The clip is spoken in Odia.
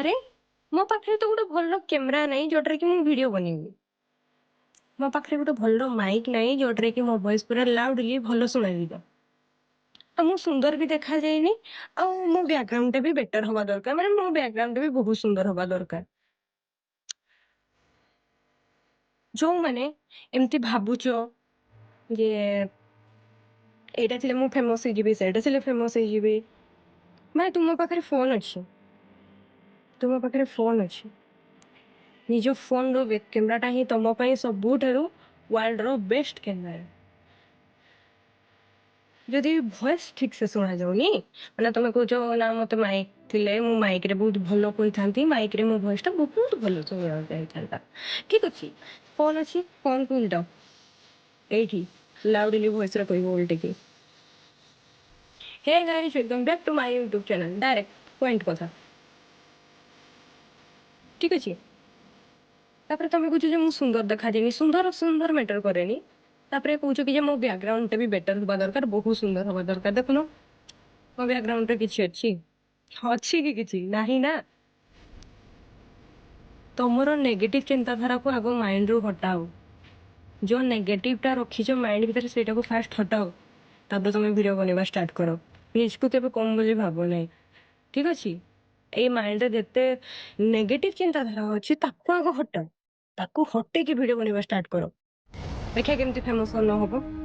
ଆରେ ମୋ ପାଖରେ ତ ଗୋଟେ ଭଲ କ୍ୟାମେରା ନାହିଁ ଯୋଉଟାରେ କି ମୁଁ ଭିଡିଓ ବନେଇବି। ମୋ ପାଖରେ ଗୋଟେ ଭଲ ମାଇକ୍ ନାହିଁ ଯୋଉଟାରେ କି ମୋ ଭଏସ ପୁରା ଲାଉଡଲି ଭଲ ଶୁଣାଯିବ। ଆଉ ମୁଁ ସୁନ୍ଦର ବି ଦେଖାଯାଏନି। ଆଉ ମୋ ବ୍ୟାକଗ୍ରାଉଣ୍ଡ ଟା ବି ବେଟର ହବା ଦରକାର, ମାନେ ମୋ ବ୍ୟାକଗ୍ରାଉଣ୍ଡ ବି ବହୁତ ସୁନ୍ଦର ହବା ଦରକାର। ଯୋଉମାନେ ଏମିତି ଭାବୁଛ ଯେ ଏଇଟା ଥିଲେ ମୁଁ ଫେମସ ହେଇଯିବି, ସେଇଟା ଥିଲେ ଫେମସ ହେଇଯିବି, ମାନେ ତୁମ ପାଖରେ ଫୋନ ଅଛି, ତୁମ ପାଖରେ ଫୋନ ଅଛି, ନିଜ ଫୋନର କ୍ୟାମେରାଟା ହିଁ ତମ ପାଇଁ ସବୁଠାରୁ ୱାର୍ଲଡର ବେଷ୍ଟ କ୍ୟାମେରା। ଯଦି ଭଏସ ଠିକ ସେ ଶୁଣାଯାଉନି, ମାନେ ତମେ କହୁଛ ନା ମତେ ମାଇକ୍ ଥିଲେ ମୁଁ ମାଇକରେ ବହୁତ ଭଲ କହିଥାନ୍ତି, ମାଇକରେ ମୋ ଭଏସ ଟା ବହୁତ ଭଲ ଶୁଣାଯାଇଥାନ୍ତା। ଠିକ ଅଛି, ଫୋନ ଅଛି, ଫୋନକୁ ଉଲଟାଅ, ଏଇଠି ଲାଉଡଲି ଭଏସରେ କହିବ ଓଲଟେକି, hey guys welcome back to my YouTube channel. Direct point କଥା, ଠିକ ଅଛି। ତାପରେ ତମେ କହୁଛ ଯେ ମୁଁ ସୁନ୍ଦର ଦେଖାଯାଏନି, ସୁନ୍ଦର ସୁନ୍ଦର ମ୍ୟାଟର କରେନି। ତାପରେ କହୁଛ କି ଯେ ମୋ ବ୍ୟାକଗ୍ରାଉଣ୍ଡ ଟା ବି ବେଟର ହବା ଦରକାର, ବହୁତ ସୁନ୍ଦର ହବା ଦରକାର। ଦେଖୁନ ମୋ ବ୍ୟାକଗ୍ରାଉଣ୍ଡରେ କିଛି ଅଛି? ଅଛି କି କିଛି ନାହିଁ ନା। ତମର ନେଗେଟିଭ ଚିନ୍ତାଧାରାକୁ ଆଗ ମାଇଣ୍ଡରୁ ହଟାଅ। ଯୋଉ ନେଗେଟିଭ ଟା ରଖିଛ ମାଇଣ୍ଡ ଭିତରେ ସେଇଟାକୁ ଫାଷ୍ଟ ହଟାଅ, ତାପରେ ତମେ ଭିଡିଓ ବନେଇବା ଷ୍ଟାର୍ଟ କର। ନିଜକୁ କେବେ କମ ବୋଲି ଭାବ ନାହିଁ, ଠିକ ଅଛି। ଏଇ ମାଇଣ୍ଡରେ ଯେତେ ନେଗେଟିଭ ଚିନ୍ତାଧାରା ଅଛି ତାକୁ ଆଗ ହଟାଅ, ତାକୁ ହଟେଇକି ଭିଡିଓ ବନେଇବା ଷ୍ଟାର୍ଟ କର। ଦେଖିଆ କେମିତି ଫେମସ ନ ହବ।